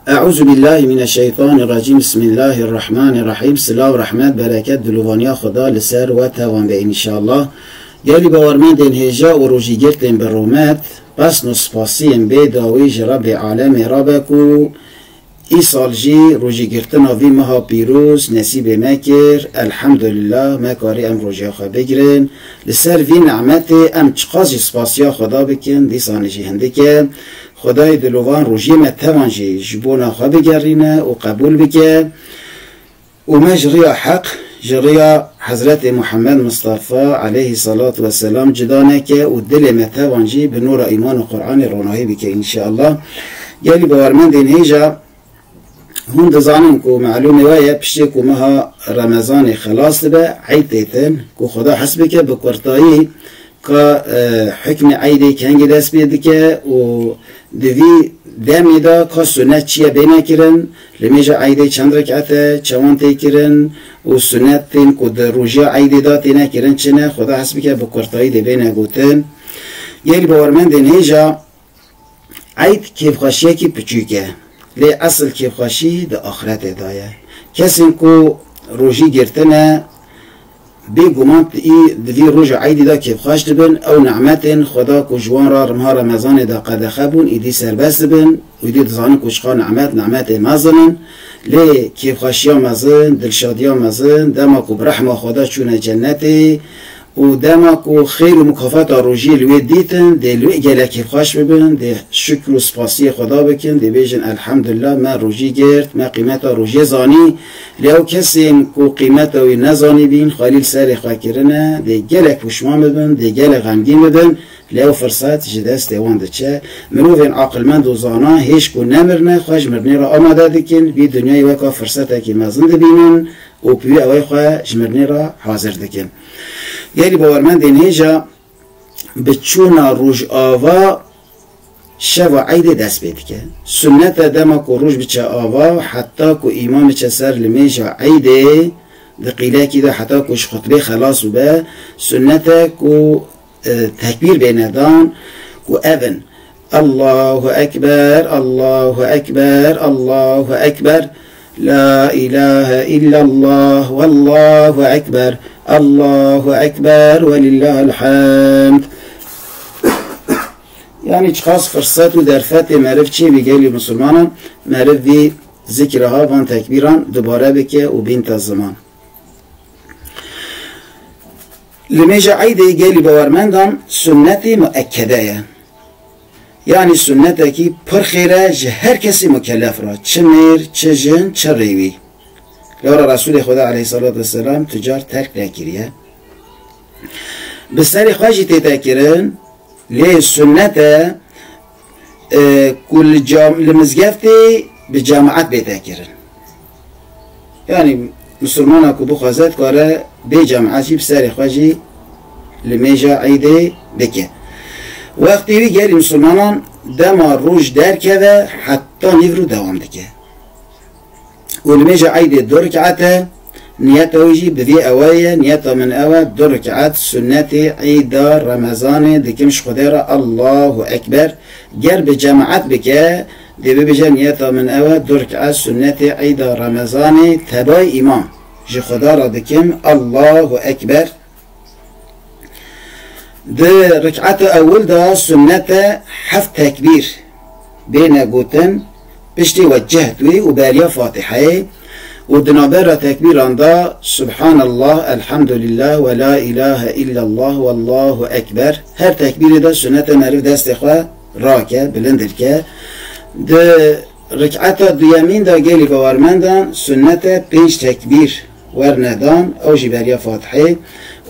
اعوذ بالله من الشیطان الرجیم. بسم الله الرحمن الرحیم. صلاح و رحمت برکت دلوانیا خدا لسر و توان به انشاءالله. گلی باورمند این هجا و روژی گرتن برومت بس نسپاسیم به داویج رب عالم ربکو ای سال جی روژی گرتن آوی مها پیروز نصیب مکر. الحمدلله مکاری ام روژی خواه بگرن لسر وی نعمت ام چقاز سپاسیا خدا بکن دیسان جی هنده که خدای دلوان روژی متوان جی جبونا خواه بگرینه و قبول بکه و مجریا حق جریا حضرت محمد مصطفى علیه صلاة و سلام جدانه که و دل متوان جی به نور ایمان و قرآن روناهی بکه انشاءالله. یعنی باورمند این هیجا هون دزانم که معلومه وایه پشتی که مها رمضان خلاص به عید دیتن که خدا حسبه که بکورتایی که حکم عیدی که هنگی دست بیده که و دوی دمی دا که سنت چیه بینه کرن لمیجا عیدی چند رکعته چوان تی کرن و سنت تین که در روژا عیدی دا تینه کرن چنه خدا حسبه که بکورتایی دی بینه گوتن. یعنی باورمند این هیجا عید کیف خوشیه که پچوکه لی اصل کیف خوشی ده آخرت دایه. کسی که روژی گرتنه بی گمان ای دوی روژ عیدی دا کیف خوش دبن او نعمت خدا که جوان را رمها رمضان دا قد خبون ایدی سربست دبن و ایدی دزانی کشخا نعمت مزنن لی کیف خوشی ها مزن دلشادی ها مزن دما که برحم خدا چونه جنتی و دما که خیر و مکافات روژی لوی دیتن دی لوی گله کیف خوش ببن دی شکر و سپاسی خدا بکن دی بیجن الحمدلله ما روژی گرد ما قیمت روژی زانی لیو کسی که قیمت وی نزانی بین خالیل سر خواه کرنه دی گله پشمان ببن دی گله غمگین ببن لیو فرصت جدست دیوانده چه مروفین عقلمند و زانا هیچ که نمرنه خوش مرنی را آماده دکن بی دنیای وکا فرصت اکی مزند بینن و پیوی اوی خواه جمرنی را حاضر دکن. یعنی باورمند این هیجا بچونا روژ آوا شب و عید دست بید که سنت دما که روژ بچه آوا حتی که امام چه سر لمیجا عیده دقیله که ده حتی که خطبه خلاص به سنت که تکبیر بیندان که اذن الله اکبر الله اکبر الله اکبر لا اله الا الله والله اکبر الله اکبر ولله الحمد. یعنی چخاص فرصت و درفت معرف چی بگیلی مسلمانان معرف بی ذکرها وان تکبیران دوباره بکه و بین تا زمان لمیجا عیده گیلی باورمندان سنت مؤکده یعنی سنت که پر خیره هر کسی مکلف را چه میر چه جن چه ریوی لورا رسول خدا علیه صلاة و سلام تجار ترک نکریه بسری خواهی تیتاکرن لی سنت کل لمزگفتی به جامعت بیتاکرن یعنی مسلمان ها که بخوازد کاره به جامعتی بسری خواهی لمیجا عیده بکه وقتی وی گری مسلمانان دما روش درکه و حتی نیورو دوام دکه ولمیجا عید دو رکعته نیت اوجی بوی اوایه نیت من اوه دو رکعت سنت عید رمضان دکمش خدا را الله اکبر گر به جماعت بکه دی ببیجه نیت من اوه دو رکعت سنت عید رمضان تبای امام جی خدا را دکم الله اکبر. ده رکعت اول دا سنت هفت تکبیر بین گوتن پشتی وجهت وی و بالیا فاتحه و دنابر تکبیر آندا سبحان الله الحمد لله و لا اله الا الله والله اکبر. هر تکبیر دا سنت معرف دست خواه راکه بلندر که ده رکعت دویمین دا گلی باورمندان سنت 5 تکبیر ورندان او جی بالیا فاتحه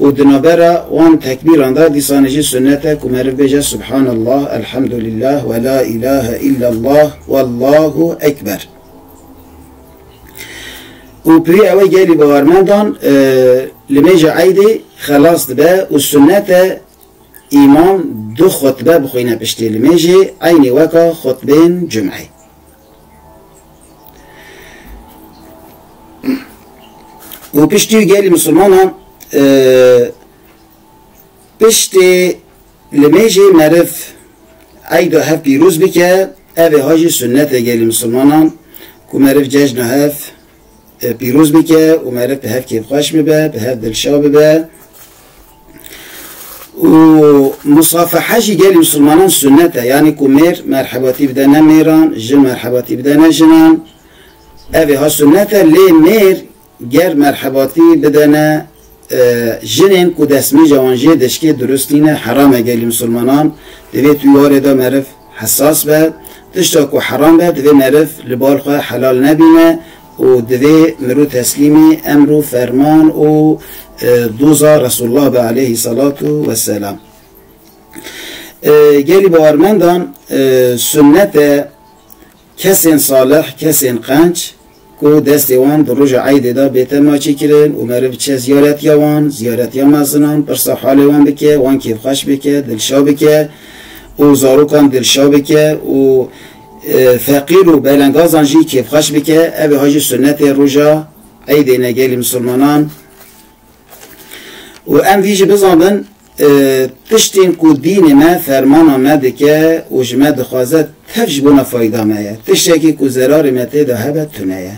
و دنابر وان تکبیر آندا دیسانجی سنت که معرف بجه سبحان الله الحمد لله و لا اله الا الله والله اکبر. و پری اوی گلی باورمندان لمیجا عیدی خلاص دبه و سنت امام دو خطبه بخوینه پشتی لمیجی عینی وکا خطبین جمعی. و پشتی گلی مسلمان هم پشتی لمیجی معرف عید هف پیروز بکه اوه هاجی سنت گلی مسلمان هم که مرف جشن هف پیروز بکه و مرف به هف کیف خوش ببه به هف دلشا ببه و مصافحه جی گلی مسلمانان سنته یعنی که مر مرحباتی بدنه میران جن مرحباتی بدنه جنان اوه ها سنته لی مر گر مرحباتی بدنه جنین که دسمی جوانجی دشکی درستینه حرامه گلی مسلمانان دوی توی وارده مرف حساس به تشتا که حرام به دوی مرف لبال خواه حلال نبینه و دوی مرو تسلیمی امر و فرمان و دوزا رسول الله به علیه صلاة و سلام گلی باورمندان سنت کسین صالح کسین قنچ که دست وان در روز عید دا بیت ما چی کرن و مرف چه زیارت یا وان زیارت یا مزنان پرسا حال وان بکه وان کیف خوش بکه دلشا بکه و زاروکان دلشا بکه و فقیر و بلنگازان جی کیف خوش بکه اوه هاجی سنت روژا عید نگلی مسلمانان و ام ویجی بزنبن تشتین که دین ما فرمان آمده که و جمع دخوازه تفج بنا فایده مایه تشتکی که زرار مته ده هبت تنیه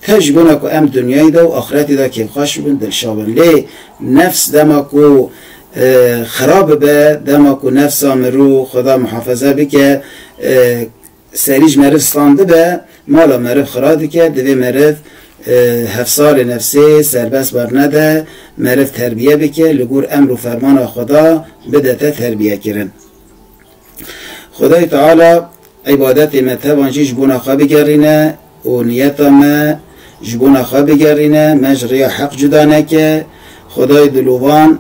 تفج بنا که ام دنیای ده و آخرتی ده کیف خوش بن دلشابن لی نفس دما که خراب به دما که نفس آمرو خدا محافظه بکه سریج مرف سلانده به مالا مرف خراده که دوی مرف هفسار نفسی سربست بر نده مرف تربیه بکه لگور امر و فرمان خدا بدته تربیه کرن خدای تعالی عبادت متوان جبونا خواه بگرینه و نیتا ما جبونا خواه بگرینه مجریا حق جدا نکه خدای دلوان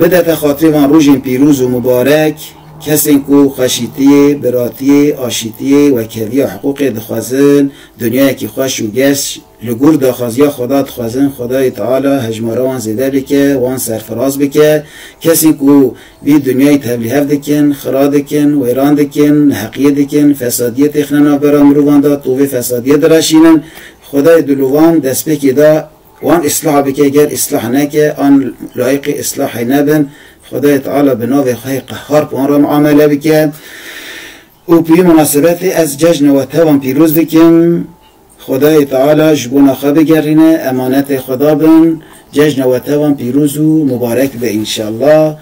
بدته خاطران روژین پیروز و مبارک کسی که خشیتی، براتی، آشیتی و کردی حقوق دخوازن دنیای که خوش و گشت لگور دخوازی خدا دخوازن خدای تعالی هجماره وان زیده بکه وان سرفراز بکه کسی که بی دنیای تبلیغ دکن خرا دکن ویران دکن حقیه دکن فسادیت اخنانا برام روان دا طوفی فسادیت درشینن خدای دلوان دست بکی دا وان اصلاح بکه گر اصلاح نکه آن لایق اصلاح نبن خدای تعالی به نام خدای قهار پون را معامله بکه و پی مناسبت از جشن و توان پیروز بکن خدای تعالی جبونا خواه بگرینه امانت خدا بن جشن و توان پیروز و مبارک به انشاءالله